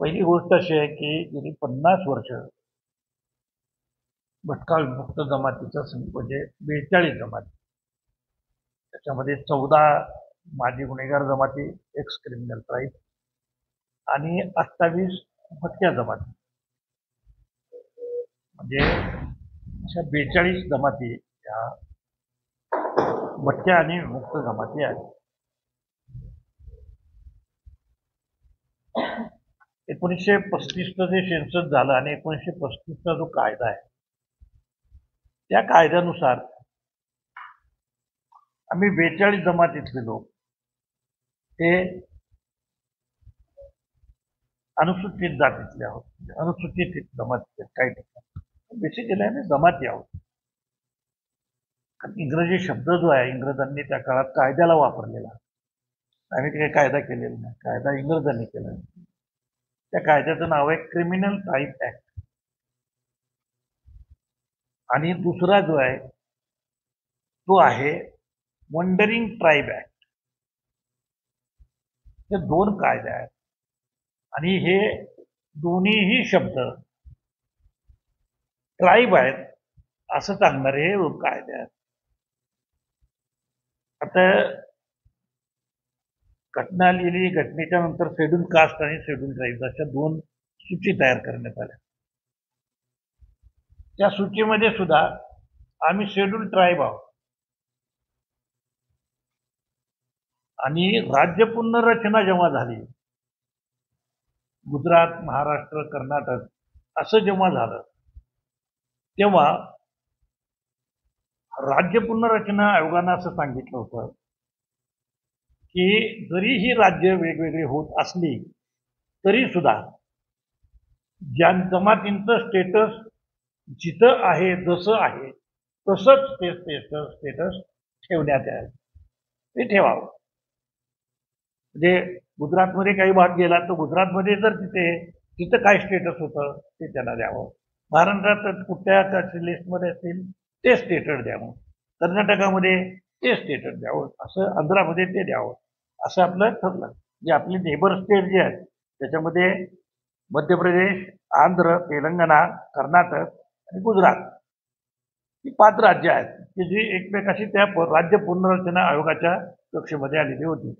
पहिली गोष्ट अशी आहे की गेली 50 वर्ष भटका विमुक्त जमातीचा म्हणजे 42 जमाती, त्याच्यामध्ये 14 माजी गुन्हेगार जमाती, एक्स क्रिमिनल ट्राईब आणि 28 भटक्या जमाती, म्हणजे अशा 42 जमाती या भटक्या आणि विमुक्त जमाती आहेत. 1935चं जे सेन्सस झालं आणि 1935चा जो कायदा आहे त्या कायद्यानुसार आम्ही 42 जमातीतले लोक हे अनुसूचित जातीतले आहोत, अनुसूचित जमातीचे काही ठिकाणी बेसिकली आम्ही जमाती आहोत. कारण इंग्रजी शब्द जो आहे इंग्रजांनी त्या काळात कायद्याला वापरलेला, आम्ही काही कायदा केलेला नाही, कायदा इंग्रजांनी केला. त्या कायद्याचं नाव आहे क्रिमिनल ट्राईब ऍक्ट. आणि दुसरा जो आहे तो आहे वंडरिंग ट्राईब ऍक्ट. हे दोन कायदे आहेत आणि हे दोन्हीही शब्द ट्राईब आहेत असं सांगणारे हे कायदे आहेत. आता घटना लिहिली, घटनेच्या नंतर शेड्यूल कास्ट आणि शेड्यूल ट्राईब अशा दोन सूची तयार करण्यात आल्या. त्या सूचीमध्ये सुद्धा आम्ही शेड्यूल ट्राईब आहोत. आणि राज्य पुनर्रचना जेव्हा झाली, गुजरात, महाराष्ट्र, कर्नाटक असं जेव्हा झालं, तेव्हा राज्य पुनर्रचना आयोगानं असं सांगितलं होतं की जरी ही राज्य वेगवेगळी होत असली तरी सुद्धा ज्या जमातींचं स्टेटस जिथं आहे, जसं आहे तसंच ते स्टेटस ठेवण्यात यावं, ते ठेवावं. म्हणजे गुजरातमध्ये काही भाग गेला तर गुजरातमध्ये जर तिथं काय स्टेटस होतं ते त्यांना द्यावं. महाराष्ट्रात कुठल्या लिस्टमध्ये असतील ते स्टेटस द्यावं, कर्नाटकामध्ये ते स्टेटस द्यावं, असं आंध्रामध्ये ते द्यावं, असं आपलं ठरलं. जे आपले नेबर स्टेट जे आहेत त्याच्यामध्ये मध्य प्रदेश, आंध्र, तेलंगणा, कर्नाटक आणि गुजरात ही 5 राज्य आहेत की जी एकमेकाशी त्या राज्य पुनर्रचना आयोगाच्या कक्षेमध्ये आलेली होती.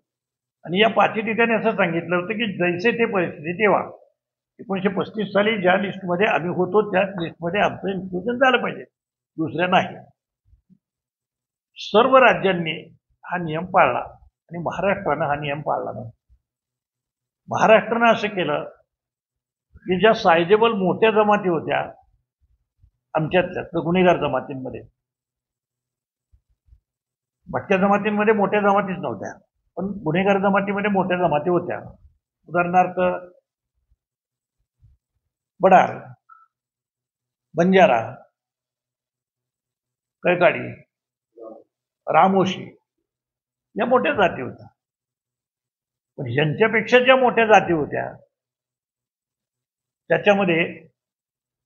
आणि या 5 ठिकाणी असं सांगितलं होतं की जैसे ते परिस्थिती तेव्हा 1935 साली ज्या लिस्टमध्ये आम्ही होतो त्याच लिस्टमध्ये आमचं इन्क्लुजन झालं पाहिजे, दुसऱ्या नाही. सर्व राज्यांनी हा नियम पाळला आणि महाराष्ट्रानं हा नियम पाळला नाही. महाराष्ट्रानं असं केलं की ज्या सायजेबल मोठ्या जमाती होत्या आमच्यातल्या गुन्हेगार जमातींमध्ये, भटक्या जमातींमध्ये मोठ्या जमातीच नव्हत्या पण गुन्हेगार जमातीमध्ये मोठ्या जमाती होत्या. उदाहरणार्थ बडार, बंजारा, कैकाडी, रामोशी या मोठ्या जाती होत्या. पण यांच्यापेक्षा ज्या मोठ्या जाती होत्या त्याच्यामध्ये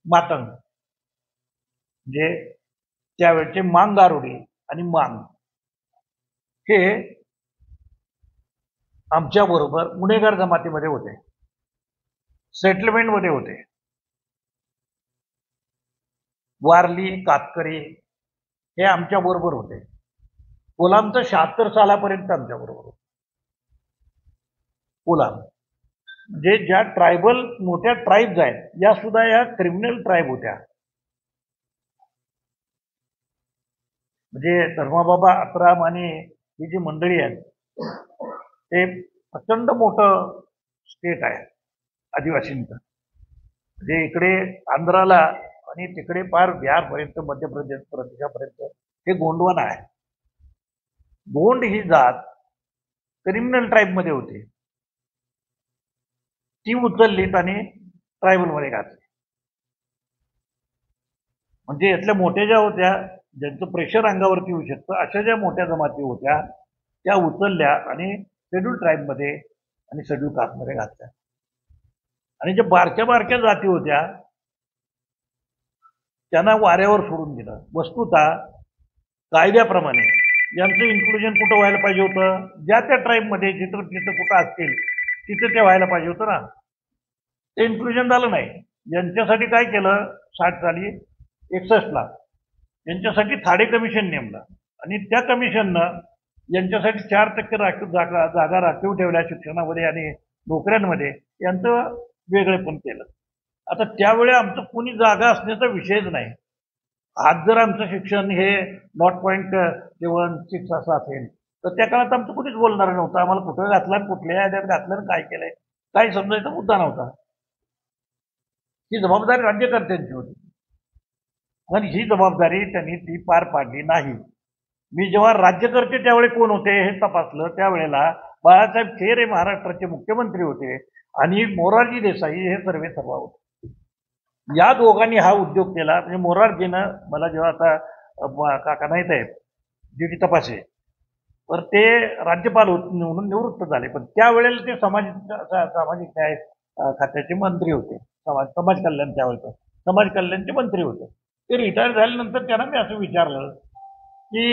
मातंग, म्हणजे त्यावेळचे मांग गारुडी आणि मांग हे आमच्या बरोबर गुन्हेगार जमातीमध्ये होते, सेटलमेंटमध्ये होते. वारली, कातकरी हे आमच्या बरोबर होते. कोलाम तर 76 सालापर्यंत आमच्या बरोबर होते. कोलाम म्हणजे ज्या ट्रायबल मोठ्या ट्राईब्स आहेत या सुद्धा या क्रिमिनल ट्राईब होत्या. म्हणजे धर्माबाबा आत्राम आणि ही जी मंडळी आहेत ते प्रचंड मोठं स्टेट आहे आदिवासींचं. म्हणजे इकडे आंध्राला आणि तिकडे पार बिहारपर्यंत, मध्य प्रदेशापर्यंत हे गोंडवाना आहे. गोंड ही जात क्रिमिनल ट्राईबमध्ये होती, ती उचललीत आणि ट्रायबलमध्ये घातली. म्हणजे यातल्या मोठ्या ज्या होत्या ज्यांचं प्रेशर अंगावरती येऊ शकतं अशा ज्या मोठ्या जमाती होत्या त्या उचलल्या आणि शेड्यूल ट्राईबमध्ये आणि शेड्यूल कास्टमध्ये घातल्या. आणि ज्या बारक्या बारक्या जाती होत्या त्यांना वाऱ्यावर सोडून दिलं. वस्तुतः कायद्याप्रमाणे यांचं इन्क्लुजन कुठं व्हायला पाहिजे होतं, ज्या त्या ट्राईबमध्ये जिथं कुठं असतील तिथं ते व्हायला पाहिजे होतं ना. ते इन्क्लुजन झालं नाही. यांच्यासाठी काय केलं 60 साली 61ला यांच्यासाठी थाडे कमिशन नेमलं आणि त्या कमिशननं यांच्यासाठी 4% राखीव जागा राखीव ठेवल्या शिक्षणामध्ये आणि नोकऱ्यांमध्ये. यांचं वेगळेपण केलं. आता त्यावेळी आमचं कोणी जागा असण्याचा विषयच नाही. आज जर आमचं शिक्षण हे 0.76 असं असेल तर त्या काळात आमचं कुठेच बोलणार नव्हतं. आम्हाला कुठं घातलं, कुठल्या याद्यात घातलं, काय केलंय काही समजायचा मुद्दा नव्हता. ही जबाबदारी राज्यकर्त्यांची होती आणि ही जबाबदारी त्यांनी ती पार पाडली नाही. मी जेव्हा राज्यकर्ते त्यावेळी कोण होते हे तपासलं, त्यावेळेला बाळासाहेब थेर हे महाराष्ट्राचे मुख्यमंत्री होते आणि मोरारजी देसाई हे सर्वेसर्वा होते. या दोघांनी हा उद्योग केला. म्हणजे मोरारजीनं मला जेव्हा आता काका नाहीत आहेत ड्युटी तपासे तर ते राज्यपाल म्हणून निवृत्त झाले, पण त्यावेळेला ते सामाजिक न्याय खात्याचे मंत्री होते. समाज कल्याण त्यावेळेस समाज कल्याणचे मंत्री होते. ते रिटायर झाल्यानंतर त्यांना मी असं विचारलं की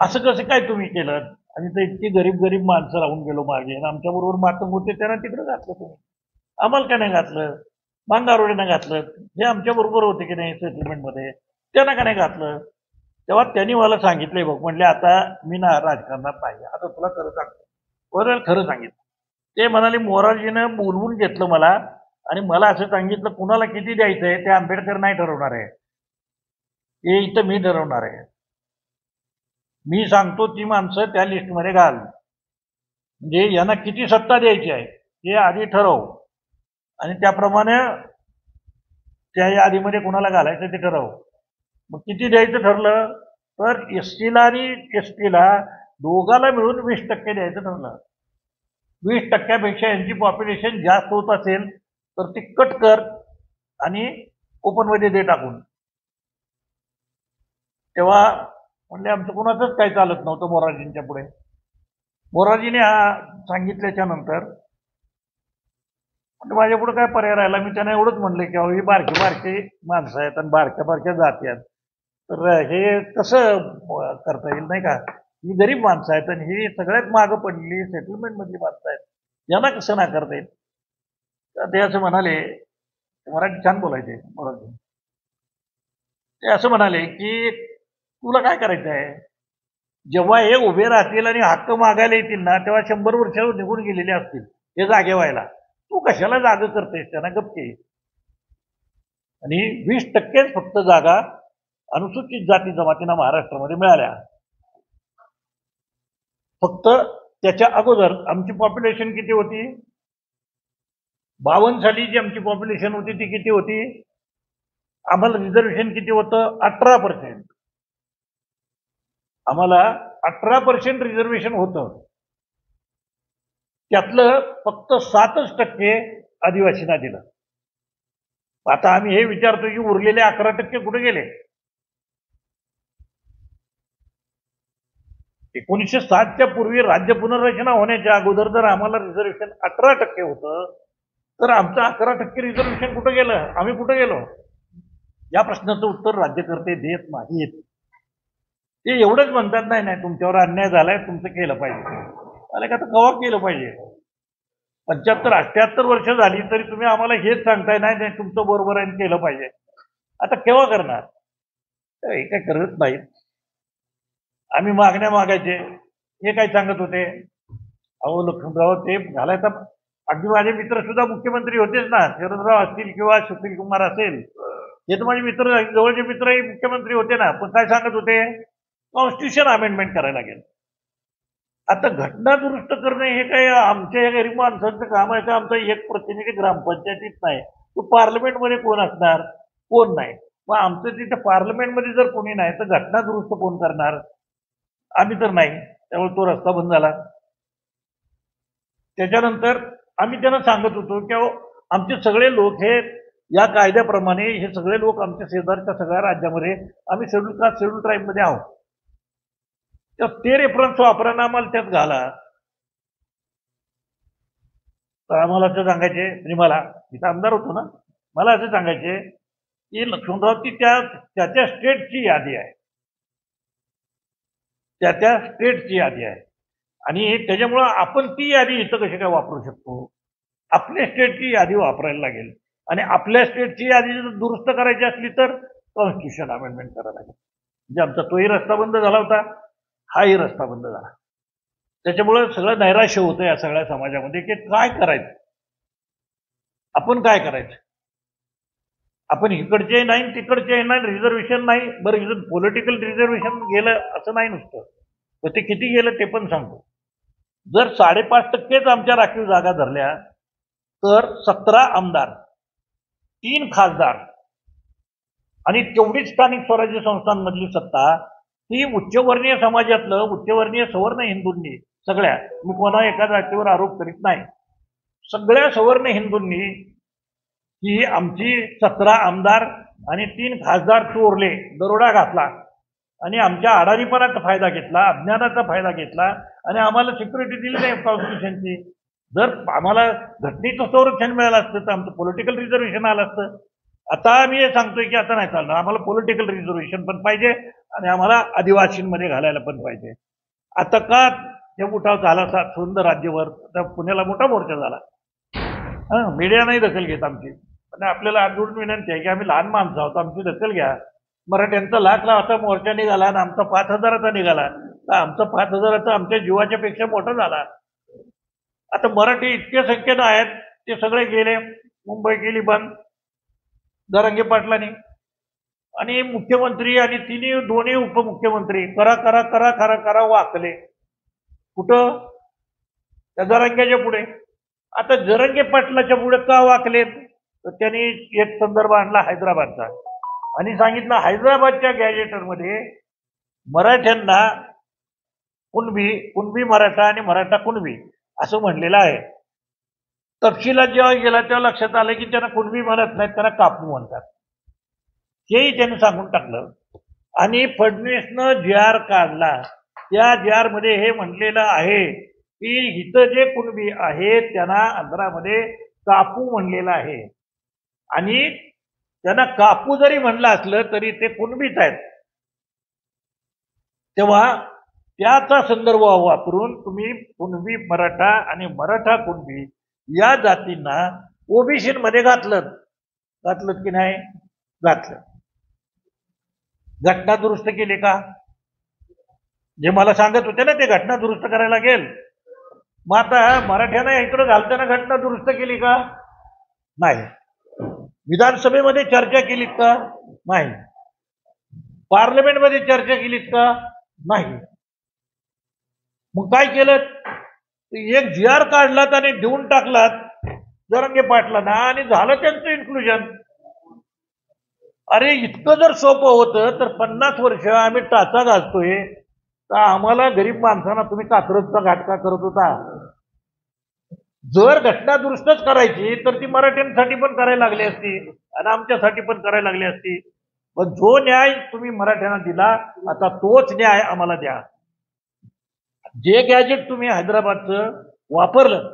असं कसं काय तुम्ही केलं आणि ते इतकी गरीब माणसं राहून गेलो मागे आणि आमच्याबरोबर मातंग होते त्यांना तिकडे घातलं तुम्ही, आम्हाला का नाही घातलं? मांगारोडेनं घातलं, हे आमच्या बरोबर होते की नाही सेटलमेंटमध्ये, त्यांना का नाही घातलं? तेव्हा त्यांनी मला सांगितलंय बघ, म्हणले आता मी ना राजकारणात नाही, आता तुला खरं सांगतो. बरोबर खरं सांगितलं. ते म्हणाले मोरारजीनं बोलवून घेतलं मला आणि मला असं सांगितलं कुणाला किती द्यायचं आहे ते आंबेडकर नाही ठरवणार आहे, हे इथं मी ठरवणार आहे. मी सांगतो ती माणसं त्या लिस्टमध्ये घाल, म्हणजे यांना किती सत्ता द्यायची आहे ते आधी ठरव आणि त्याप्रमाणे त्या यादीमध्ये कुणाला घालायचं ते ठरव. मग किती द्यायचं ठरलं तर एसटीला आणि एसटीला दोघाला मिळून 20% द्यायचं ठरलं. 20%पेक्षा यांची पॉप्युलेशन जास्त होत असेल तर ती कट कर आणि ओपनमध्ये दे टाकून. तेव्हा म्हणले आमचं कोणाचंच काही चालत नव्हतं मोरारजींच्या पुढे. मोरारजीने हा सांगितल्याच्या नंतर माझ्या पुढे काय पर्याय राहिला. मी त्यांना एवढंच म्हणलं की ही बारकी माणसं आहेत आणि बारक्या जाती आहेत, तर हे कसं करता येईल नाही का? ही गरीब माणसं आहेत आणि ही सगळ्यात मागं पडलेली सेटलमेंट मधली माणसं आहेत, यांना कसं ना करता येईल? तर ते असं म्हणाले, मराठी छान बोलायचे मोरारजी. ते असं म्हणाले की तुला काय करायचं आहे? जेव्हा हे उभे राहतील आणि हक्क मागायला येतील ना तेव्हा 100 वर्ष निघून गेलेले असतील हे जागे व्हायला. तू कशाला जागा करतेस? त्यांना गप्पे. आणि 20%च फक्त जागा अनुसूचित जाती जमातींना महाराष्ट्रामध्ये मिळाल्या. फक्त त्याच्या अगोदर आमची पॉप्युलेशन किती होती? 52 साली जी आमची पॉप्युलेशन होती ती किती होती? आम्हाला रिझर्वेशन किती होतं? 18%. आम्हाला 18% रिझर्वेशन होतं. त्यातलं फक्त 7% आदिवासींना दिलं. आता आम्ही हे विचारतो की उरलेले 11% कुठे गेले? 1907च्या पूर्वी राज्य पुनर्रचना होण्याच्या अगोदर जर आम्हाला रिझर्वेशन 18% होतं तर आमचं 11% रिझर्वेशन कुठं गेलं? आम्ही कुठं गेलो? या प्रश्नाचं उत्तर राज्यकर्ते देत नाहीत. ते एवढंच म्हणतात नाही तुमच्यावर अन्याय झालाय, तुमचं केलं पाहिजे. आलं का? तर कवा केलं पाहिजे? 75-78 वर्ष झाली तरी तुम्ही आम्हाला हेच सांगताय नाही तुमचं बरोबर आहे केलं पाहिजे. आता केव्हा करणार? हे काय करत नाहीत. आम्ही मागण्या मागायचे, हे काय सांगत होते? अहो लक्ष्मणराव ते घालायचा. अगदी माझे मित्र सुद्धा मुख्यमंत्री होतेच ना, शरदराव असतील किंवा सुशील कुमार असेल, हे तर माझे मित्र, जवळचे मित्रही मुख्यमंत्री होते ना, पण काय सांगत होते? कॉन्स्टिट्यूशन अमेंडमेंट करायला लागेल. आता घटना दुरुस्त करणे हे काय आमच्या गरीब माणसांचं काम आहे का? आमचा एक प्रतिनिधी ग्रामपंचायतीत नाही, तो पार्लमेंटमध्ये कोण असणार? कोण नाही. मग आमचं तिथे पार्लमेंटमध्ये जर कोणी नाही तर घटना दुरुस्त कोण करणार? आम्ही तर नाही. त्यामुळे तो रस्ता बंद झाला. त्याच्यानंतर आम्ही त्यांना सांगत होतो की आमचे सगळे लोक हे या कायद्याप्रमाणे हे सगळे लोक आमच्या शेजारच्या सगळ्या राज्यामध्ये आम्ही शेड्यूल कास्ट शेड्यूल ट्राईबमध्ये आहोत, तर ते रेफरन्स वापरायला आम्हाला त्यात घाला. तर आम्हाला असं सांगायचे, म्हणजे मला इथं आमदार होतो ना, मला असं सांगायचे की लक्ष्मणराव ती त्याच्या स्टेटची यादी आहे, त्या स्टेटची यादी आहे आणि त्याच्यामुळं आपण ती यादी इथं कशी काय वापरू शकतो? आपल्या स्टेटची यादी वापरायला लागेल आणि आपल्या स्टेटची यादी जर दुरुस्त करायची असली तर कॉन्स्टिट्यूशन अमेंडमेंट करायला लागेल. म्हणजे आमचा तोही रस्ता बंद झाला होता, हाही रस्ता बंद झाला. त्याच्यामुळे सगळं नैराश्य होतं या सगळ्या समाजामध्ये की काय करायचं, आपण काय करायचं. आपण इकडचे नाही तिकडचे नाही, रिझर्वेशन नाही. बरं, पॉलिटिकल रिझर्वेशन गेलं असं नाही नुसतं, तर ते किती गेलं ते पण सांगतो. जर 5.5% आमच्या राखीव जागा धरल्या तर 17 आमदार, 3 खासदार आणि तेवढीच स्थानिक स्वराज्य संस्थांमधली सत्ता ही उच्चवर्णीय समाजातलं, उच्चवर्णीय सवर्ण हिंदूंनी, सगळ्या, मी कोणा एका जातीवर आरोप करीत नाही, सगळ्या सवर्ण हिंदूंनी ही आमची 17 आमदार आणि 3 खासदार चोरले, दरोडा घातला आणि आमच्या अडाणीपणाचा फायदा घेतला, अज्ञानाचा फायदा घेतला आणि आम्हाला सिक्युरिटी दिली नाही कॉन्स्टिट्यूशनची. जर आम्हाला घटनेचं संरक्षण मिळालं असतं तर आमचं पॉलिटिकल रिझर्वेशन आलं असतं. आता आम्ही हे सांगतोय की आता नाही चालणार, आम्हाला पॉलिटिकल रिझर्वेशन पण पाहिजे आणि आम्हाला आदिवासींमध्ये घालायला पण पाहिजे. आता का ते उठाव झाला सुंदर राज्यभर, पुण्याला मोठा मोर्चा झाला. मीडिया नाही दखल घेत आमची, आणि आपल्याला आजून विनंती आहे की आम्ही लहान माणसं आहोत, आमची दखल घ्या. मराठ्यांचा लाखाचा मोर्चा निघाला आणि आमचा 5,000चा निघाला, तर आमचा 5,000चा आमच्या जीवाच्या पेक्षा मोठा झाला. आता मराठी इतक्या संख्येनं आहेत, ते सगळे गेले, मुंबई केली बंद जरांगे पाटलांनी, आणि मुख्यमंत्री आणि दोन्ही उपमुख्यमंत्री करा करा करा करा करा वाकले. कुठं? त्या जरांग्याच्या पुढे. आता जरांगे पाटलाच्या पुढे का वाकलेत? तर त्यांनी एक संदर्भ आणला हैदराबादचा आणि सांगितलं हैदराबादच्या गॅजेटरमध्ये मराठ्यांना कुणबी मराठा आणि मराठा कुणबी असं म्हणलेलं आहे. तपशिलात जेव्हा गेला तेव्हा लक्षात आलं की त्यांना कुणबी म्हणत नाहीत, त्यांना कापू म्हणतात. हेही त्यांनी सांगून टाकलं. आणि फडणवीसनं जी.आर. काढला, त्या जी.आर. मध्ये हे म्हणलेलं आहे की इथं जे कुणबी आहे त्यांना आंध्रामध्ये कापू म्हणलेलं आहे, आणि त्यांना कापू जरी म्हणलं असलं तरी ते कुणबीच आहेत. तेव्हा त्याचा संदर्भ वापरून तुम्ही कुणबी मराठा आणि मराठा कुणबी या जातींना ओबीसी मध्ये घातलं की नाही? घातलं. घटना दुरुस्त केली का? जे मला सांगत होते ना ते घटना दुरुस्त करायला लागेल. मग आता मराठ्यांना इकडे घालताना घटना दुरुस्त केली का? नाही. विधानसभेमध्ये चर्चा केलीत का? नाही. पार्लमेंटमध्ये चर्चा केलीत का? नाही. मग काय केलं? एक जी.आर. काढलात आणि देऊन टाकलात जरांगे पाटलांना आणि झालं त्यांचं इन्क्लुजन. अरे इतकं जर सोपं होतं तर 50 वर्ष आम्ही टाचा घालतोय, तर आम्हाला गरीब माणसांना तुम्ही कात्रजचा घाटका करत होता. जर घटना दुरुस्तच करायची तर ती मराठ्यांसाठी पण करायला लागली असती आणि आमच्यासाठी पण करायला लागली असती. पण जो न्याय तुम्ही मराठ्यांना दिला, आता तोच न्याय आम्हाला द्या. जे गॅजेट तुम्ही हैदराबादचं वापरलं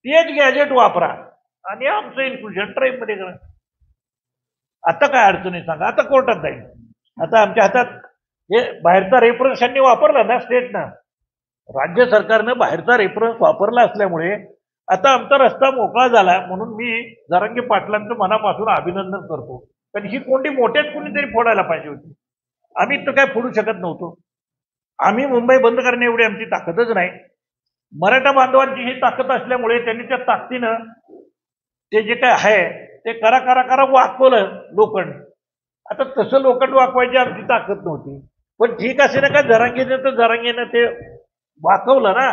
तेच गॅजेट वापरा आणि आमचं इन्क्लुजन ट्राईबमध्ये करा. आता काय अडचणी सांगा? आता कोर्टात जाईल. आता आमच्या हातात हे बाहेरचा रेफरन्स यांनी वापरला ना, स्टेटनं, राज्य सरकारनं बाहेरचा रेफरन्स वापरला असल्यामुळे आता आमचा रस्ता मोकळा झाला. म्हणून मी जरांगे पाटलांचं मनापासून अभिनंदन करतो. कारण ही कोंडी मोठ्याच कोणीतरी फोडायला पाहिजे होती. आम्ही तर काय फोडू शकत नव्हतो. आम्ही मुंबई बंद करणे एवढी आमची ताकदच नाही. मराठा बांधवांची ही ताकद असल्यामुळे त्यांनी त्या ताकदीनं ते जे काय आहे ते करा करा करा वाकवलं लोखंड. आता तसं लोखंड वाकवायची आमची ताकद नव्हती. पण ठीक असे ना का जरांगेनं ते वाकवलं ना.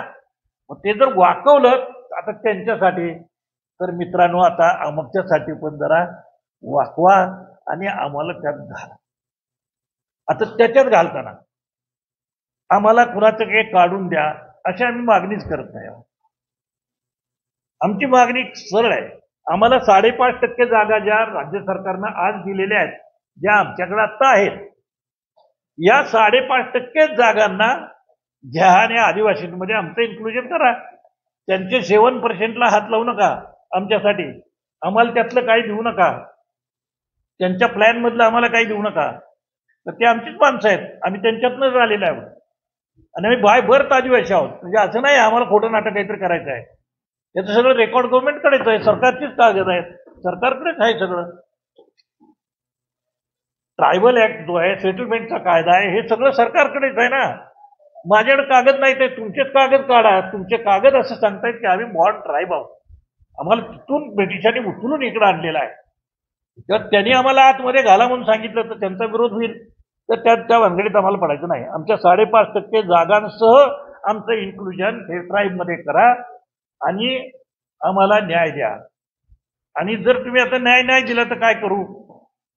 मग ते जर वाकवलं आता त्यांच्यासाठी, तर मित्रांनो आता आमच्यासाठी पण जरा वाकवा आणि आम्हाला त्यात घाला. आता त्याच्यात घालताना आम्हाला कुणाचं काही काढून द्या अशी आम्ही मागणीच करत नाही. आमची मागणी सरळ आहे. आम्हाला 5.5% जागा ज्या राज्य सरकारनं आज दिलेल्या आहेत, ज्या आमच्याकडे आता आहेत, या 5.5% जागांना घ्या आणि आदिवासींमध्ये आमचं इन्क्लुजन करा. त्यांचे 7% हात लावू नका आमच्यासाठी. आम्हाला त्यातलं काही देऊ नका. त्यांच्या प्लॅन मधलं आम्हाला काही देऊ नका. तर ते आमचीच माणसं आहेत, आम्ही त्यांच्यातनंच आलेलो आहोत आणि आम्ही बायभर आदिवासी आहोत. म्हणजे असं नाही आम्हाला खोटं नाटक काहीतरी करायचं आहे. याचं सगळं रेकॉर्ड गव्हर्नमेंटकडेच आहे, सरकारचीच कागद आहेत, सरकारकडेच आहे सगळं. ट्रायबल ऍक्ट जो आहे, सेटलमेंटचा कायदा आहे, हे सगळं सरकारकडेच आहे ना. माझ्याकडे कागद नाही, ते तुमचेच कागद काढा. तुमचे कागद असं सांगतायत की आम्ही बॉर्न ट्राईब आहोत, आम्हाला तिथून ब्रिटिशांनी उचलून इकडे आणलेला आहे. तर त्यांनी आम्हाला आतमध्ये घाला म्हणून सांगितलं तर त्यांचा विरोध होईल. तर त्या भानगडीत आम्हाला पडायचं नाही. आमच्या 5.5% जागांसह आमचं इन्क्लुजन हे ट्राईबमध्ये करा आणि आम्हाला न्याय द्या. आणि जर तुम्ही आता न्याय नाही दिला तर काय करू?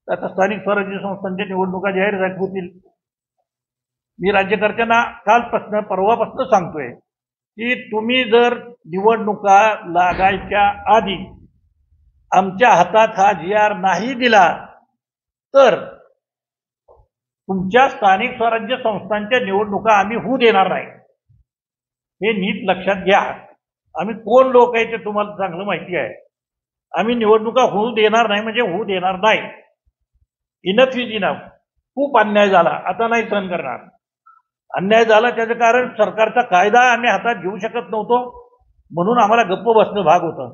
आता स्थानिक स्वराज्य संस्थांच्या निवडणुका जाहीर होतील. मी राज्यकर्त्यांना कालपासून परवापासून सांगतोय की तुम्ही जर निवडणुका लागायच्या आधी आमच्या हातात हा GR नाही दिला तर तुमच्या स्थानिक स्वराज्य संस्थांच्या निवडणुका आम्ही होऊ देणार नाही. हे नीट लक्षात घ्या. आम्ही कोण लोक आहे ते तुम्हाला चांगलं माहिती आहे. आम्ही निवडणुका होऊ देणार नाही म्हणजे होऊ देणार नाही. Enough is enough. खूप अन्याय झाला, आता नाही सहन करणार. अन्याय झाला त्याचं कारण सरकारचा कायदा आम्ही हातात घेऊ शकत नव्हतो, म्हणून आम्हाला गप्प बसणं भाग होतं.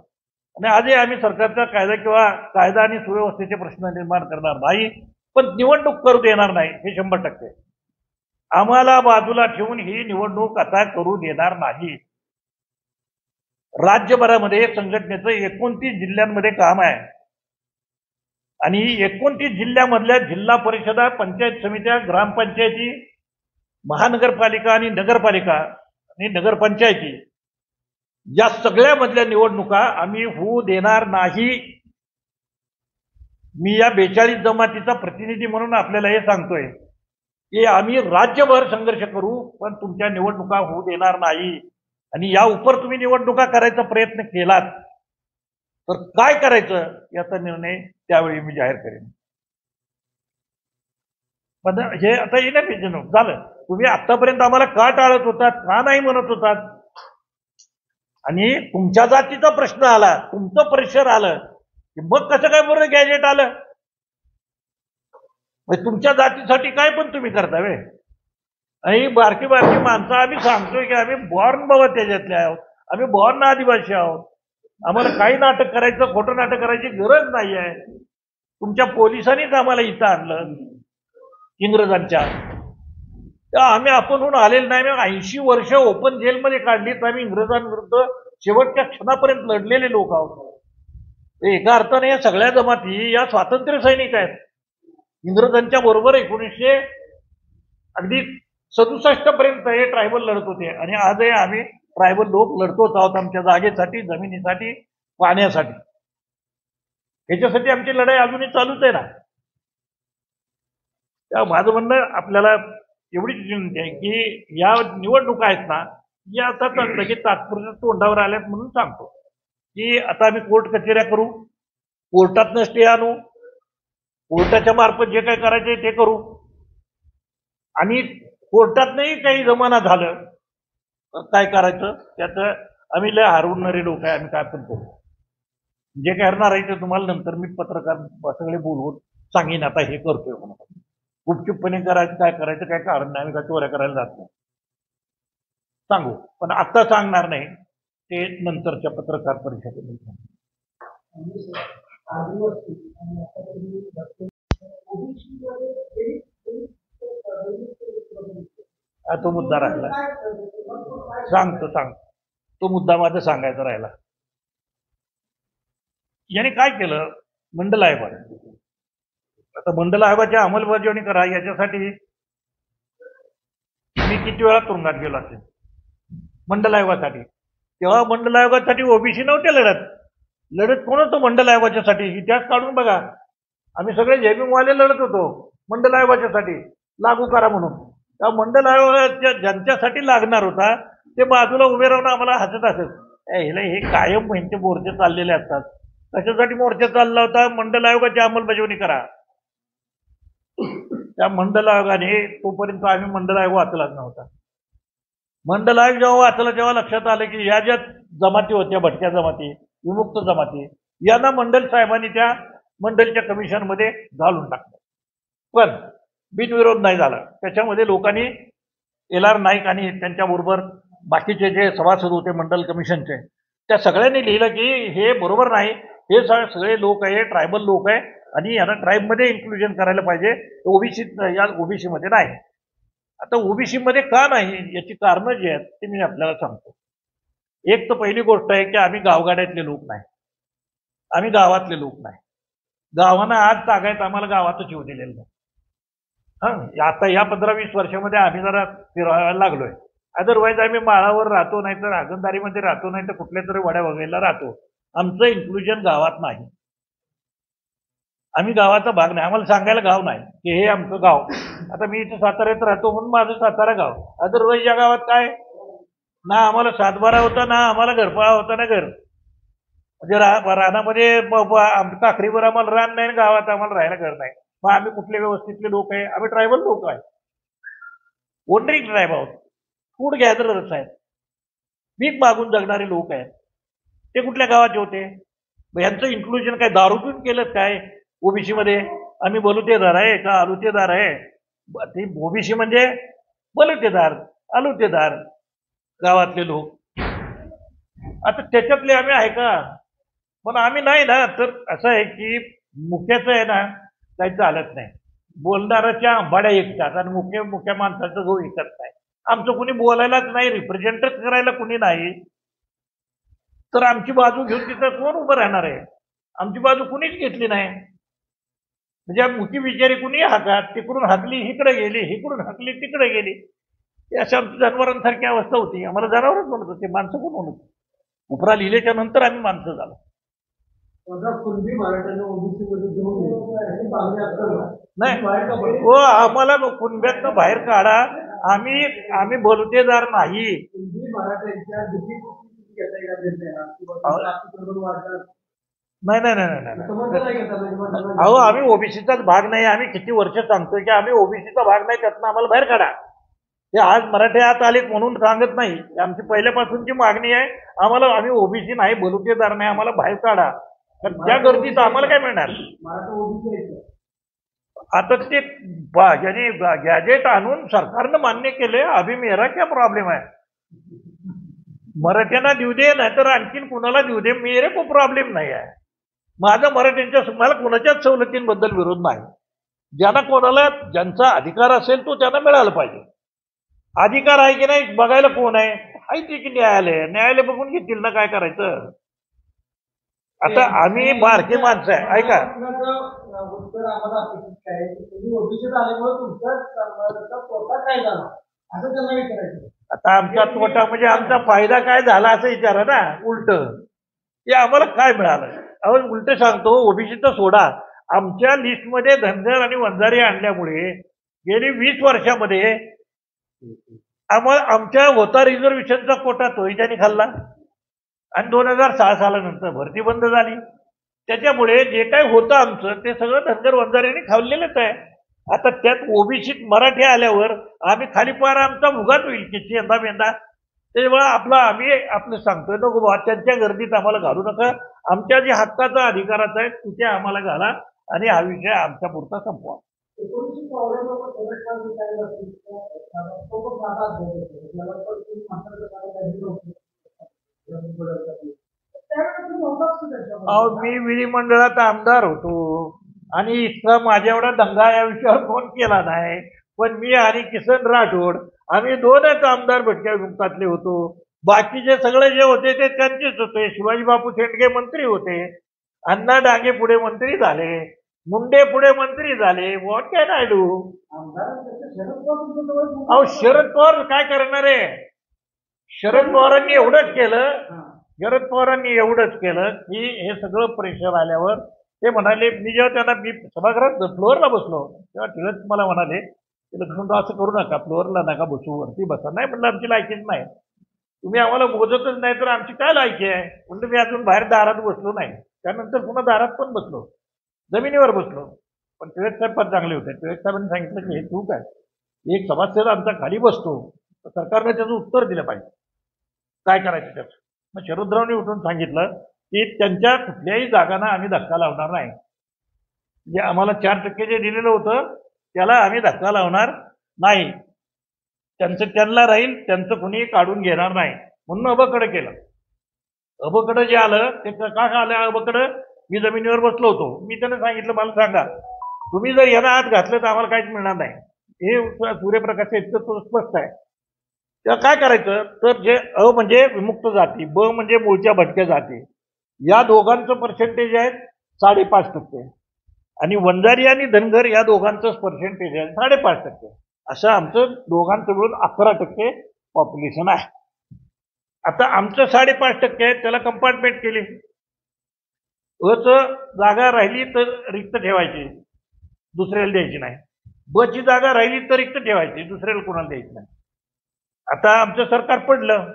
आणि आजही आम्ही सरकारचा कायदा किंवा कायदा आणि सुव्यवस्थेचे प्रश्न निर्माण करणार नाही, पण निवडणूक करू देणार नाही हे 100%. आम्हाला बाजूला ठेवून ही निवडणूक आता करू देणार नाही. राज्यभरामध्ये संघटनेचं 29 जिल्ह्यांमध्ये काम आहे आणि 29 जिल्ह्यामधल्या जिल्हा परिषदा, पंचायत समित्या, ग्रामपंचायती, महानगरपालिका आणि नगरपालिका आणि नगरपंचायती या सगळ्यामधल्या निवडणुका आम्ही होऊ देणार नाही. मी या 42 जमातीचा प्रतिनिधी म्हणून आपल्याला हे सांगतोय की आम्ही राज्यभर संघर्ष करू, पण तुमच्या निवडणुका होऊ देणार नाही. आणि या उपर तुम्ही निवडणुका करायचा प्रयत्न केलात तर काय करायचं याचा निर्णय त्यावेळी मी जाहीर करेन. पण हे आता येणं झालं. तुम्ही आतापर्यंत आम्हाला का टाळत होतात, का नाही म्हणत होतात? आणि तुमच्या जातीचा प्रश्न आला, तुमचं प्रेशर आलं, मग कसं काय बरोबर गॅजेट आलं? तुमच्या जातीसाठी काय पण तुम्ही करता वे. आणि बारकी बारकी माणसं आम्ही सांगतोय की आम्ही बॉर्न बाबा त्याच्यातले आहोत, आम्ही बॉर्न आदिवासी आहोत, आम्हाला काही नाटक करायचं, खोटं नाटक करायची गरज नाही आहे. तुमच्या पोलिसांनीच आम्हाला इथं आणलं इंग्रजांच्या. तर आम्ही आपणहून आलेलं नाही. 80 वर्ष ओपन जेलमध्ये काढलीत. आम्ही इंग्रजांविरुद्ध शेवटच्या क्षणापर्यंत लढलेले लोक आहोत. एका अर्थाने या सगळ्या जमाती या स्वातंत्र्य सैनिक आहेत. इंग्रजांच्या बरोबर 1967 पर्यंत हे ट्रायबल लढत होते आणि आजही आम्ही ट्रायबल लोक लढतोच आहोत आमच्या जागेसाठी, जमिनीसाठी, पाण्यासाठी. याच्यासाठी आमची लढाई अजूनही चालूच आहे ना. त्या माझं म्हणणं आपल्याला एवढीच विनंती आहे की या निवडणुका आहेत ना, या आता लगेच तात्पुरत्या तोंडावर आल्यात म्हणून सांगतो की आता आम्ही कोर्ट कचेऱ्या करू, कोर्टातनं स्टे आणू, कोर्टाच्या मार्फत जे काय करायचे ते करू. आणि कोर्टातनंही काही जमाना झालं काय करायचं त्याचं आम्ही लय हरवणारे लोक आहे. आम्ही काय पण करू. जे काय करणार आहे ते तुम्हाला नंतर मी पत्रकार सगळे बोलवून सांगेन आता हे करतोय म्हणून. गुपचूपपणे करायचं, काय करायचं काय कारण नाही. आम्ही काय चोऱ्या करायला जात नाही. सांगू, पण आता सांगणार नाही, ते नंतरच्या पत्रकार परिषदेमध्ये. तो मुद्दा राहिला. सांगतो तो मुद्दा माझा सांगायचा राहिला. याने काय केलं, मंडल आयोग. आता मंडल आयोगाच्या अंमलबजावणी करा याच्यासाठी मी किती वेळा तुरुंगात गेलो असेल मंडल आयोगासाठी. तेव्हा मंडल आयोगासाठी ओबीसी नव्हते लढत कोण होतं मंडल आयोगाच्यासाठी? इतिहास काढून बघा. आम्ही सगळे जयभीमवाले लढत होतो मंडल आयोगाच्यासाठी लागू करा म्हणून. त्या मंडल आयोगाच्या ज्यांच्यासाठी लागणार होता ते बाजूला उभे राहून आम्हाला हसत हे कायम यांचे मोर्चे चाललेले असतात. कशासाठी मोर्चा चालला होता? मंडल आयोगाची अंमलबजावणी करा. त्या मंडल आयोगाने तोपर्यंत आम्ही मंडल आयोग वाचलाच नव्हता. मंडल आयोग जेव्हा वाचला तेव्हा लक्षात आलं की या ज्या जमाती होत्या, भटक्या जमाती, विमुक्त जमाती, यांना मंडल साहेबांनी त्या मंडलच्या कमिशनमध्ये घालून टाकलं. पण बिनविरोध नाही झाला. त्याच्यामध्ये लोकांनी LR नाईक आणि त्यांच्याबरोबर बाकीचे जे सभासद होते मंडल कमिशनचे त्या सगळ्यांनी लिहिलं की हे बरोबर नाही, हे सगळे लोक आहे, ट्रायबल लोक आहे आणि यांना ट्राईबमध्ये इन्क्लुजन करायला पाहिजे, ओबीसी या ओबीसी मध्ये नाही. आता ओबीसी मध्ये का नाही याची कारणं जी आहेत ते मी आपल्याला सांगतो. एक तर पहिली गोष्ट आहे की आम्ही गावगाड्यातले लोक नाही, आम्ही गावातले लोक नाही. गावानं आज तागायत आम्हाला गावातच येऊ दिलेलं नाही. हा, आता या 15-20 वर्षामध्ये आम्ही जरा फिरायला लागलोय. अदरवाईज आम्ही माळावर राहतो, नाही तर आगंदारीमध्ये राहतो, नाही तर कुठल्या तरी वड्या वगैरेला राहतो. आमचं इन्क्लुजन गावात नाही. आम्ही गावाचा भाग नाही, आम्हाला सांगायला गाव नाही की हे आमचं गाव. आता मी इथे साताऱ्यात राहतो म्हणून माझं सातारा गाव. अदरवाईज या गावात काय ना आम्हाला सातबारा होता, ना आम्हाला घरपाळा होता, ना घर. म्हणजे रानामध्ये काखरीवर आम्हाला रान नाही, गावात आम्हाला राहायला घर नाही. मग आम्ही कुठले व्यवस्थितले लोक आहे? आम्ही ट्रायबल लोक आहे, वंडरिंग ट्राईब आहोत, फूड गॅदरर्स आहेत, भीक मागून जगणारे लोक आहेत. ते कुठल्या गावाचे होते? यांचं इन्क्लुजन काय दारू पिऊन केलं काय ओबीसी मध्ये? आम्ही बलुतेदार आहे का आलुतेदार आहे? ते ओबीसी म्हणजे बलुतेदार, आलुतेदार गावातले लोक. आता त्याच्यातले आम्ही आहे का? पण आम्ही नाही ना. तर असं आहे की मुख्याचं आहे ना काही चालत नाही. बोलणाऱ्याच्या आंबाड्या ऐकतात आणि मुख्य माणसाचा जो ऐकत नाही. आमचं कुणी बोलायलाच नाही, रिप्रेझेंटच करायला कुणी नाही, तर आमची बाजू घेऊन तिथं कोण उभं राहणार आहे? आमची बाजू कुणीच घेतली नाही. म्हणजे मुठी विचारी कुणी हाकात, तिकडून हाकली इकडे गेली, इकडून हाकली तिकडे गेली. अशा जनावरांसारखी अवस्था होती. आम्हाला जनावरच म्हणत होते, माणसं कोण म्हणत. उपरा लिहिल्याच्या नंतर आम्ही माणसं झालो. नाही हो, आम्हाला कुणब्यातनं बाहेर काढा. आम्ही बलुतेदार नाही. नाही नाही नाही नाही अहो, आम्ही ओबीसीचाच भाग नाही. आम्ही किती वर्ष सांगतोय की आम्ही ओबीसीचा भाग नाही, त्यातनं आम्हाला बाहेर काढा. ते आज मराठी आत आलेत म्हणून सांगत नाही. आमची पहिल्यापासूनची मागणी आहे. आम्ही ओबीसी नाही, बलुतेदार नाही, आम्हाला बाहेर काढा. तर त्या गर्दीत आम्हाला काय मिळणार? आता ते ज्याने गॅजेट आणून सरकारनं मान्य केले, अभि मेरा क्या प्रॉब्लेम आहे? मराठ्यांना देऊ दे, नाहीतर आणखीन कुणाला देऊ दे, मेरे को प्रॉब्लेम नाही आहे. माझा मराठ्यांच्या मला कोणाच्याच सवलतींबद्दल विरोध नाही. ज्यांचा अधिकार असेल तो त्यांना मिळाला पाहिजे. अधिकार आहे की नाही बघायला कोण आहे? ते की न्यायालय बघून घेतील ना, काय करायचं. आता आम्ही बारके माणसं आहे. ऐका, आता आमचा तोटा म्हणजे आमचा फायदा काय झाला असं विचारा ना. उलट हे आम्हाला काय मिळालं? अहो, उलट सांगतो, ओबीसीचं सोडा, आमच्या लिस्टमध्ये धनगर आणि वंजारी आणल्यामुळे गेली 20 वर्षामध्ये आम्हाला आमच्या होता रिझर्वेशनचा कोटा तोही त्यांनी खाल्ला. आणि 2006 सालानंतर भरती बंद झाली. त्याच्यामुळे जे काय होतं आमचं ते सगळं धनगर वंजारीने खाल्लेलंच आहे. आता त्यात ओबीसीत मराठी आल्यावर आम्ही खाली पार आमचा मुगात होईल की यंदा बेंदा. त्याच्यामुळे आम्ही आपलं सांगतोय नको बाबा, त्यांच्या गर्दीत आम्हाला घालू नका. आमच्या जे हक्काचा अधिकाराचा आहे तिथे आम्हाला घाला आणि हा विषय आमच्या पुरता संपवा. मी विधिमंडळात आमदार होतो आणि इतका माझ्या एवढा दंगा या विषयावर फोन केला नाही. पण मी आणि किसन राठोड आम्ही 2च आमदार भटक्या विमुक्तातले होतो. बाकीचे सगळे जे होते ते त्यांचेच होते. शिवाजी बापू शेंडगे मंत्री होते, अण्णा डांगे पुढे मंत्री झाले, मुंडे पुढे मंत्री झाले. What can I do? अहो, शरद पवार काय करणार आहे? शरद पवारांनी एवढंच केलं की हे सगळं प्रेशर आल्यावर ते म्हणाले, जेव्हा मी सभागृहात फ्लोअरला बसलो तेव्हा टिळक मला म्हणाले की लक्ष्मणराव असं करू नका, फ्लोअरला नका बसू, वरती बसा. नाही म्हणलं, आमची लायकीच नाही, तुम्ही आम्हाला मोजतच नाही तर आमची काय लायकी आहे? म्हणलं मी अजून बाहेर दारात बसलो नाही. त्यानंतर पुन्हा दारात पण बसलो, जमिनीवर बसलो. पण टिळक साहेब पण चांगले होते. टिळक साहेबांनी सांगितलं की हे चूक आहे, एक सभासद आमचा खाली बसतो तर सरकारने त्याचं उत्तर दिलं पाहिजे, काय करायचं त्याचं. मग शरदरावने उठून सांगितलं की त्यांच्या कुठल्याही जागांना आम्ही धक्का लावणार नाही. म्हणजे आम्हाला 4% जे दिलेलं होतं त्याला आम्ही धक्का लावणार नाही. त्यांना राहील, त्यांचं कुणी काढून घेणार नाही म्हणून अबकडे केलं. अबकडं जे आलं ते का आलं अबकडं? मी जमिनीवर बसलो होतो. मी त्यांना सांगितलं, मला सांगा तुम्ही जर यांना आत घातलं तर आम्हाला काहीच मिळणार नाही. हे सूर्यप्रकाश इतकं स्पष्ट आहे. तेव्हा काय करायचं? तर जे अ म्हणजे विमुक्त जाती, ब म्हणजे मूळच्या भटक्या जाती, या दोघांचं पर्सेंटेज आहे 5.5%. आणि वंजारी आणि धनगर या दोघांचं पर्सेंटेज आहे 5.5%. असं आमचं दोघांचं मिळून 11% पॉप्युलेशन आहे. आता आमचं 5.5% आहे, त्याला कंपार्टमेंट केली. अच जागा राहिली तर रिक्त ठेवायची, दुसऱ्याला द्यायची नाही. ब ची जागा राहिली तर रिक्त ठेवायची, दुसऱ्याला कोणाला द्यायची नाही. आता आमचं सरकार पडलं.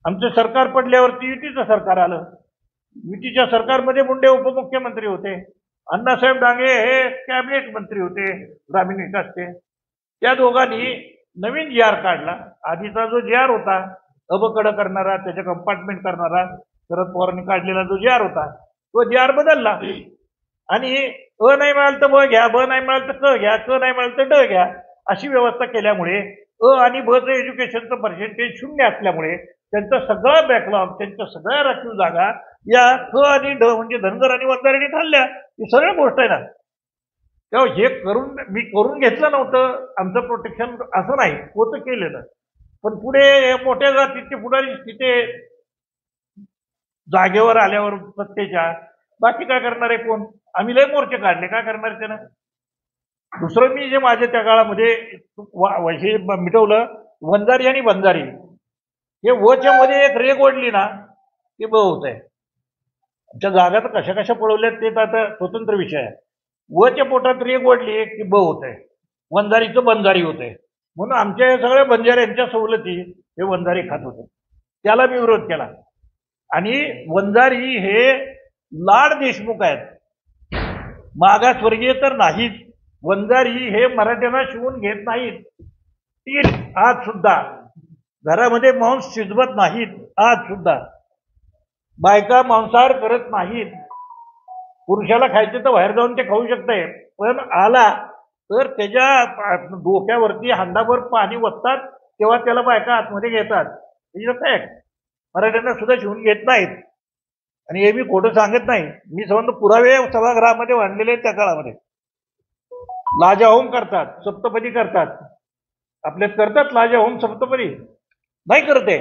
आमचं सरकार पडल्यावरती युतीचं सरकार आलं. युतीच्या सरकारमध्ये मुंडे उपमुख्यमंत्री होते. अण्णासाहेब डांगे हे कॅबिनेट मंत्री होते ग्रामीण विकासचे. त्या दोघांनी नवीन जी आर काढला. आधीचा जो जी आर होता अबकडं करणारा, त्याचे कंपार्टमेंट करणारा, शरद पवारांनी काढलेला जो जी आर होता, तो जी आर बदलला. आणि अ नाही मिळालं तर ब घ्या, ब नाही मिळालं तर क घ्या, क नाही मिळालं तर ड घ्या, अशी व्यवस्था केल्यामुळे अ आणि ब चं एज्युकेशनचं पर्सेंटेज 0 असल्यामुळे त्यांचा सगळा बॅकलॉग, त्यांच्या सगळ्या राखीव जागा या क आणि ड म्हणजे धनगर आणि वंजारीने खाल्ल्या. ही सगळी गोष्ट आहे ना. तेव्हा हे मी करून घेतलं नव्हतं आमचं प्रोटेक्शन, असं नाही, होतं केलेलं. पण पुढे मोठ्या जातीचे पुढारी तिथे जागेवर आल्यावर सत्तेच्या, बाकी काय करणार आहे कोण? आम्ही लय मोर्चे काढले, काय करणार त्यानं? दुसरं मी जे माझ्या त्या काळामध्ये हे मिटवलं, वंजारी आणि बंजारी हे वच्या मध्ये एक रेग ओढली ना, ते ब होत आहे. आमच्या जागा तर कशा कशा पळवल्यात ते तर आता स्वतंत्र विषय आहे. वच्या पोटात रेग ओढली की ब होत आहे, वंजारीचं बंजारी होत आहे. म्हणून आमच्या सगळ्या बंजाऱ्यांच्या सवलती हे वंजारी खात होते. त्याला मी विरोध केला. आणि वंजारी हे लाड देशमुख आहेत, मागासवर्गीय तर नाहीत. वंजारी हे मराठ्यांना शिवून घेत नाहीत. आज सुद्धा घरामध्ये मांस शिजवत नाहीत. आज सुद्धा बायका मांसाहार करत नाहीत. पुरुषाला खायचे तर बाहेर जाऊन ते खाऊ शकते, पण आला तर त्याच्या डोक्यावरती हांडाभर पाणी वसतात, तेव्हा त्याला बायका आतमध्ये घेतात. मराठ्यांना सुद्धा शिवून घेत नाहीत. आणि हे मी खोटं सांगत नाही. मी संबंध पुरावे सभागृहामध्ये मांडलेले आहेत. त्या काळामध्ये लाजाहोम करतात, सप्तपदी करतात, आपल्यात करतात लाजाहोम सप्तपदी, नाही करते.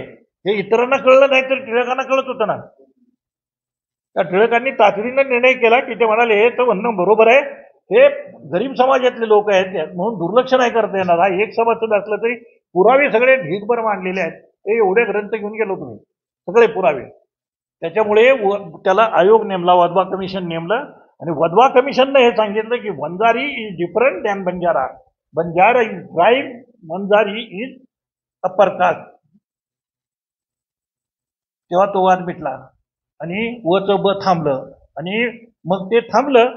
हे इतरांना कळलं नाही तर टिळकांना कळत होतं ना. त्या टिळकांनी तातडीनं निर्णय केला की ते म्हणाले हे तर म्हणणं बरोबर आहे, हे गरीब समाजातले लोक आहेत म्हणून दुर्लक्ष नाही करता येणार. हा एक सभासद असलं तरी पुरावे सगळे ढीकभर मांडलेले आहेत. हे एवढे ग्रंथ घेऊन गेलो तुम्ही, सगळे पुरावे. त्याच्यामुळे त्याला आयोग नेमला, वधवा कमिशन नेमलं. आणि वधवा कमिशननं हे सांगितलं की Vanjari is different than Banjara. Banjara is tribe, Vanjari is upper caste. तेव्हा तो वाद मिटला आणि वचं ब थांबलं. आणि मग ते थांबलं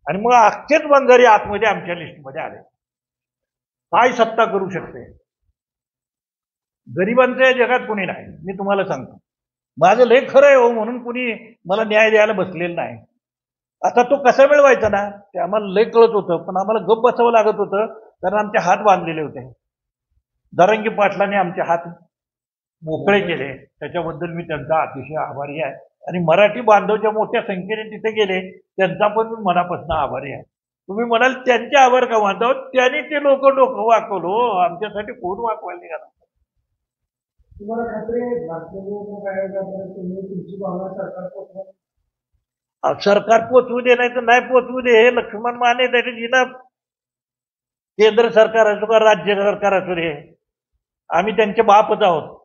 आणि मग अख्खेच वंजारी आतमध्ये आमच्या लिस्टमध्ये आले. काय सत्ता करू शकते? गरिबांच्या जगात कोणी नाही, मी तुम्हाला सांगतो. माझं लय खरं आहे हो म्हणून कुणी मला न्याय द्यायला बसलेलं नाही. आता तो कसा मिळवायचा ना, ते आम्हाला लय कळत होतं, पण आम्हाला गप बसावं लागत होतं, कारण आमचे हात बांधलेले होते. दरंगी पाटलाने आमचे हात मोकळे केले, त्याच्याबद्दल मी त्यांचा अतिशय आभारी आहे. आणि मराठी बांधवच्या मोठ्या संख्येने तिथे गेले, त्यांचा पण मी मनापासून आभारी आहे. तुम्ही म्हणाल त्यांचे आभार का मानतो? त्यांनी ते लोक डोकं वाकवलो, आमच्यासाठी कोण वाकवायला निघाला? तुम्हाला खात्री आहे भारतीय निवडणूक आयोगापर्यंत तुमची भावना सरकार पोहोचवा? सरकार पोचवू दे नाही तर नाही पोचवू दे, हे लक्ष्मण माने त्याची ना, केंद्र सरकार असो का राज्य सरकार असो रे, आम्ही त्यांचे बापच आहोत.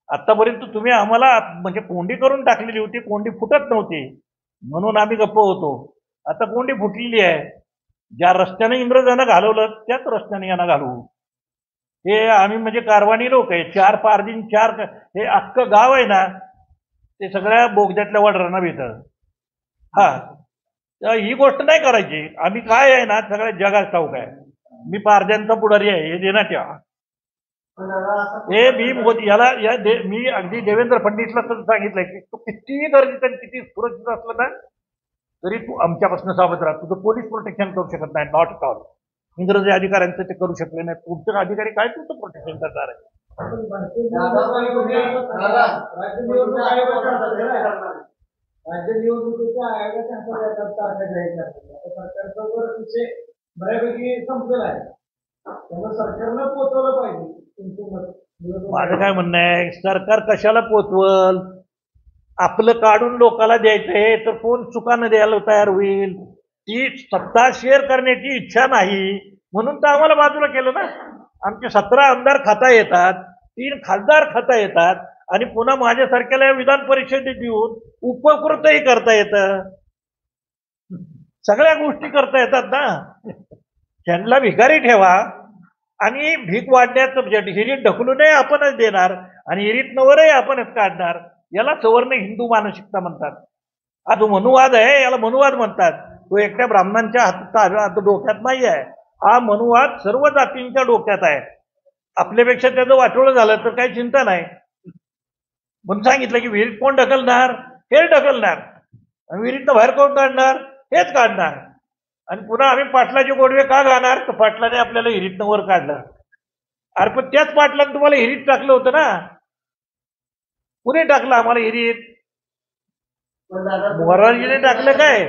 आतापर्यंत तुम्ही आम्हाला म्हणजे कोंडी करून टाकलेली होती, कोंडी फुटत नव्हती म्हणून आम्ही गप्प होतो. आता कोंडी फुटलेली आहे. ज्या रस्त्याने इंग्रजांना घालवलं त्याच रस्त्याने यांना घालवू. हे आम्ही म्हणजे कारवानी लोक आहे. 4 पारदीन 4 हे अख्खं गाव आहे ना, ते सगळ्या बोगद्यातल्या वडरांना भेटत. हा, ही गोष्ट नाही करायची. आम्ही काय आहे ना, सगळ्या जगात ठाऊक आहे. मी पारद्यांचा पुढारी आहे, हे देण्यात ठेवा. हे मी याला मी अगदी देवेंद्र फडणवीसला तर सांगितलंय की तू कितीही गरजेचं आणि किती सुरक्षित असलं ना तरी तू आमच्यापासून सावध राहा. तुझं पोलीस प्रोटेक्शन करू शकत नाही, नॉट एट ऑल. इंग्रजी अधिकाऱ्यांचं ते करू शकले नाही. तुमचे अधिकारी काय तुमचं प्रोटेक्शन करणार आहे? पण भारतीय निवडणूक राज्य निवडणूक आयोगाच्या हातात आहे ना. राज्य निवडणुकीच्या आयोगाच्या हातात येतात तारखा जाहीर करतात. आता सरकारचा जर विषय बऱ्यापैकी संपलेला आहे, त्यामुळे सरकारनं पोहोचवलं पाहिजे तुमचं मत. माझं काय म्हणणं आहे, सरकार कशाला पोचवल? आपलं काढून लोकांना द्यायचंय तर कोण चुकानं द्यायला तयार होईल? ती सत्ता शेअर करण्याची इच्छा नाही म्हणून तर आम्हाला बाजूला केलं ना. आमचे 17 आमदार खाता येतात, 3 खासदार खाता येतात आणि पुन्हा माझ्यासारख्याला विधान परिषदेत येऊन उपकृतही करता येतं. सगळ्या गोष्टी करता येतात ना. त्यांना भिकारी ठेवा आणि भीक वाढण्याचं हिरीत ढकलूनही आपणच देणार आणि हिरीतनवरही आपणच काढणार. याला सवर्ण हिंदू मानसिकता म्हणतात. हा जो मनुवाद आहे याला मनुवाद म्हणतात. तो एकट्या ब्राह्मणांच्या हातात डोक्यात नाही आहे. हा मनुवाद सर्व जातींच्या डोक्यात आहे. आपल्यापेक्षा त्याचं वाटोळं झालं तर काही चिंता नाही. म्हणून सांगितलं की विहिरीत कोण ढकलणार? हेच ढकलणार. आणि विहिरीतनं बाहेर कोण काढणार? हेच काढणार. आणि पुन्हा आम्ही पाटलाचे गोडवे का गाणार? तर पाटलाने आपल्याला हिरीतनं वर काढलं. अरे पण त्याच पाटलाने तुम्हाला हिरीत टाकलं होतं ना. कुणी टाकलं आम्हाला हिरीत? मोरारजीने टाकलं काय?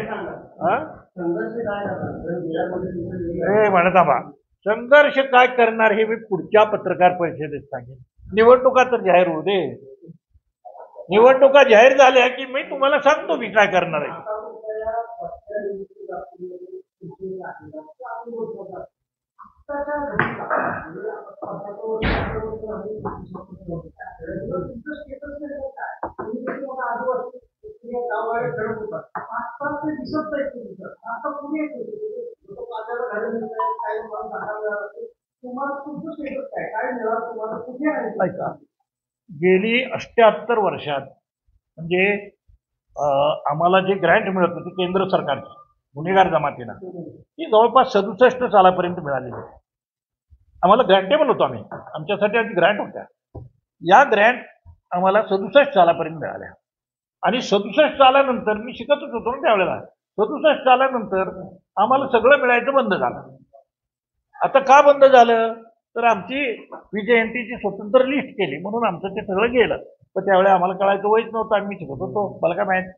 म्हणत आम्हा संघर्ष काय करणार हे मी पुढच्या पत्रकार परिषदेत सांगेन. निवडणुका तर जाहीर होऊ दे. निवडणुका जाहीर झाल्या की मी तुम्हाला सांगतो मी काय करणार आहे. गेली 78 वर्षात म्हणजे आम्हाला जे ग्रँट मिळत होते केंद्र सरकारची गुन्हेगार जमातीला ती जवळपास 67 सालापर्यंत मिळालेली आहे. आम्हाला ग्रँटेबल होतो आम्ही. आमच्यासाठी आधी ग्रँट होत्या. या ग्रँट आम्हाला 67 सालापर्यंत मिळाल्या आणि 67 सालानंतर मी शिकतच होतो ना त्यावेळेला. 67 सालानंतर आम्हाला सगळं मिळायचं बंद झालं. आता का बंद झालं? तर आमची विजयंतीची स्वतंत्र लिस्ट केली म्हणून आमचं ते सगळं गेलं. पण त्यावेळेला आम्हाला कळायचं वयच नव्हतं. आम्ही शिकत होतो. मला काय माहित.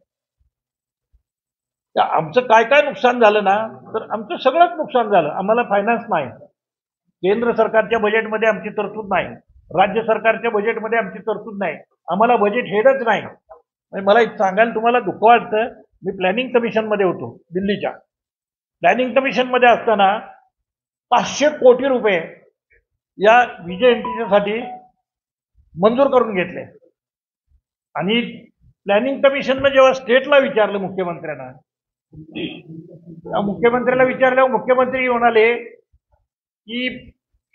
आमचं काय काय नुकसान झालं ना, तर आमचं सगळंच नुकसान झालं. आम्हाला फायनान्स नाही. केंद्र सरकारच्या बजेटमध्ये आमची तरतूद नाही. राज्य सरकारच्या बजेटमध्ये आमची तरतूद नाही. आम्हाला बजेट हेडच नाही. मला सांगायला तुम्हाला दुःख वाटतं. मी प्लॅनिंग कमिशनमध्ये होतो दिल्लीच्या. प्लॅनिंग कमिशनमध्ये असताना 500 कोटी रुपये या विजयंतीसाठी मंजूर करून घेतले आणि प्लॅनिंग कमिशननं जेव्हा स्टेटला विचारलं मुख्यमंत्र्यांना, मुख्यमंत्र्याला विचारल्यावर मुख्यमंत्री म्हणाले की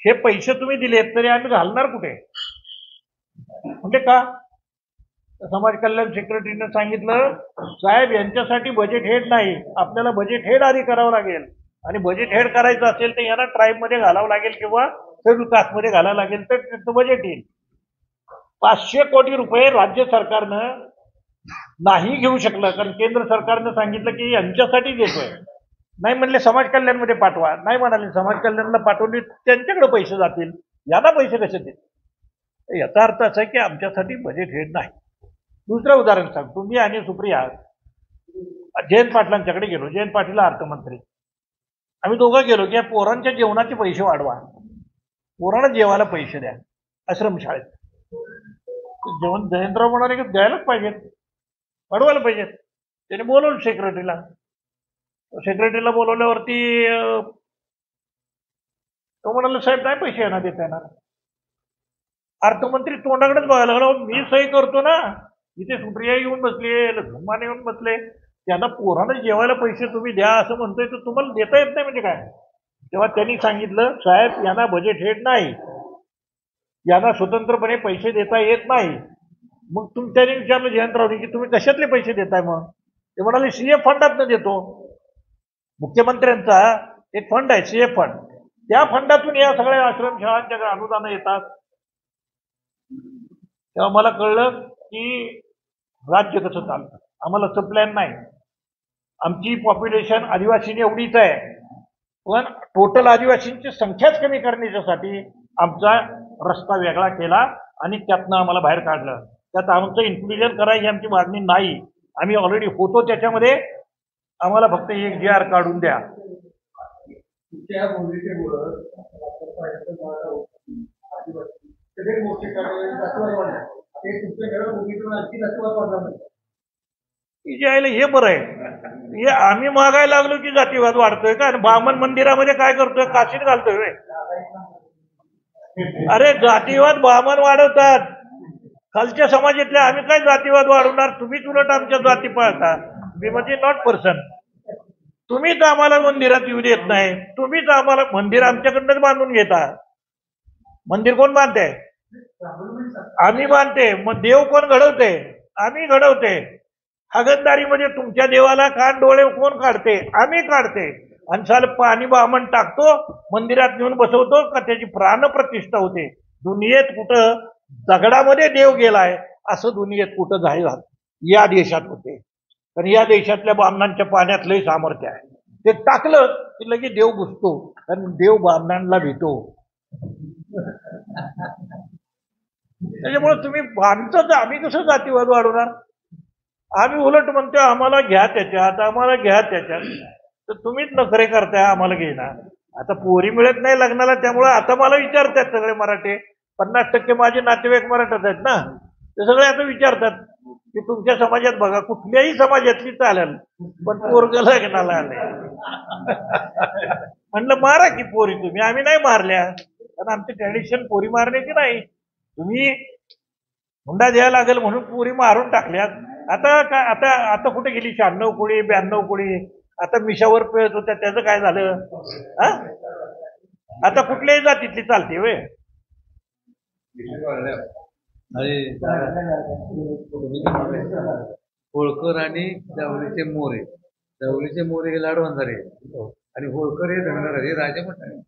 हे पैसे तुम्ही दिलेत तरी आम्ही घालणार कुठे? म्हणजे का? समाज कल्याण सेक्रेटरीनं सांगितलं साहेब यांच्यासाठी बजेट हेड नाही, आपल्याला बजेट हेड आधी करावं लागेल आणि बजेट हेड करायचं असेल तर यांना ट्राईबमध्ये घालावं लागेल किंवा शेड्यूल कास्टमध्ये घालावं लागेल तर त्याचं बजेट येईल. 500 कोटी रुपये राज्य सरकारनं नाही घेऊ शकलं कारण केंद्र सरकारनं सांगितलं की यांच्यासाठी देतोय. नाही म्हणले समाज कल्याणमध्ये पाठवा. नाही म्हणाले समाज कल्याणला पाठवली त्यांच्याकडे पैसे जातील, यांना पैसे कसे देतील? याचा अर्थ असा आहे की आमच्यासाठी बजेट हेड नाही. दुसरं उदाहरण सांगतो. मी आणि सुप्रिया जयंत पाटलांच्याकडे गेलो. जयंत पाटील अर्थमंत्री. आम्ही दोघं गेलो की पोरांच्या जेवणाचे पैसे वाढवा, पोरांना जेवायला पैसे द्या आश्रमशाळेत. जेवण जयंतराव म्हणाले की द्यायलाच पाहिजेत, वाढवायला पाहिजेत. त्याने बोलवलं सेक्रेटरीला. सेक्रेटरीला बोलवल्यावरती तो म्हणाला साहेब नाही पैसे येणार देता येणार. अर्थमंत्री तोंडाकडेच बघायला लागला. मी सही करतो ना, इथे सुप्रिया येऊन बसले, लक्ष्मण येऊन बसले, त्यांना पोरांना जेवायला पैसे तुम्ही द्या असं म्हणतोय तर तुम्हाला देता येत नाही म्हणजे काय? तेव्हा त्यांनी सांगितलं साहेब यांना बजेट हेड नाही, यांना स्वतंत्रपणे पैसे देता येत नाही. मग त्याने विचारलं जयंतरावनी की तुम्ही कशातले पैसे देताय? मग ते म्हणाले सीएफ फंडातनं देतो. मुख्यमंत्र्यांचा एक फंड आहे सीएफ फंड, त्या फंडातून या सगळ्या आश्रमशाळांच्या अनुदान येतात. तेव्हा मला कळलं की राज्य कसं चालतं. आम्हाला असं प्लॅन नाही. आमची पॉप्युलेशन आदिवासींनी एवढीच आहे, पण टोटल आदिवासींची संख्याच कमी करण्याच्यासाठी आमचा रस्ता वेगळा केला आणि त्यातनं आम्हाला बाहेर काढलं. त्यात आमचं इन्क्लुजन करायची आमची मागणी नाही. आम्ही ऑलरेडी होतो त्याच्यामध्ये. आम्हाला फक्त एक GR काढून द्या. त्या भूमिकेमुळं सगळे मोठे जातीवाद वाढले. ते तुमच्या भूमिकेतून आणखी जातीवाद वाढला नाही. जे आहे हे बरं आहे. हे आम्ही मागायला लागलो की जातीवाद वाढतोय का? आणि ब्राह्मण मंदिरामध्ये काय करतोय? काशीत घालतोय व्हय? अरे जातीवाद ब्राह्मण वाढवतात. खालच्या समाजातल्या आम्ही काय जातीवाद वाढवणार? तुम्हीच उलट आमच्या जाती पाळता. वी म्हणजे नॉट पर्सन. तुम्हीच आम्हाला मंदिरात येऊ देत नाही. तुम्हीच आम्हाला मंदिर आमच्याकडनंच बांधून घेता. मंदिर कोण बांधते? आम्ही बांधते. मग देव कोण घडवते? आम्ही घडवते. हागणदारीमध्ये तुमच्या देवाला कान डोळे कोण काढते? आम्ही काढते. आणि साल पाणी बामण टाकतो, मंदिरात नेऊन बसवतो का त्याची प्राणप्रतिष्ठा होते. दुनियेत कुठं दगडामध्ये देव गेलाय असं दुनियेत कुठं झालं या देशात होते. कारण या देशातल्या बामणांच्या पाण्यात लय सामर्थ्य आहे. ते टाकलं की लगेच देव घुसतो आणि देव बामणांना भेटो. त्याच्यामुळे तुम्ही आम्ही कसं जातीवाद वाढवणार? आम्ही उलट म्हणतो आम्हाला घ्या त्याच्यात, आम्हाला घ्या त्याच्यात. तर तुम्हीच नखरे करताय आम्हाला घेणार. आता पोरी मिळत नाही लग्नाला, त्यामुळे आता मला विचारतात सगळे मराठे. 50% माझे नातेवाईक मराठाच आहेत ना. ते सगळे आता विचारतात की तुमच्या समाजात बघा, कुठल्याही समाजातली चालेल, पण पोरग लग्नाला आले. म्हणलं मारा की पोरी तुम्ही. आम्ही नाही मारल्या, कारण आमचे ट्रॅडिशन पोरी मारण्याची नाही. तुम्ही हुंडा द्यायला लागेल म्हणून पोरी मारून टाकल्यात. आता काय आता कुठे गेली? 96 कोळी 92 कोळी. आता मिशावर पेळत होत्या, त्याचं काय झालं? आता कुठल्याही जातीतली चालते वे. होळकर आणि जावळीचे मोरे हे लाडवंजारे आणि होळकर हे धनगर हे राजे पण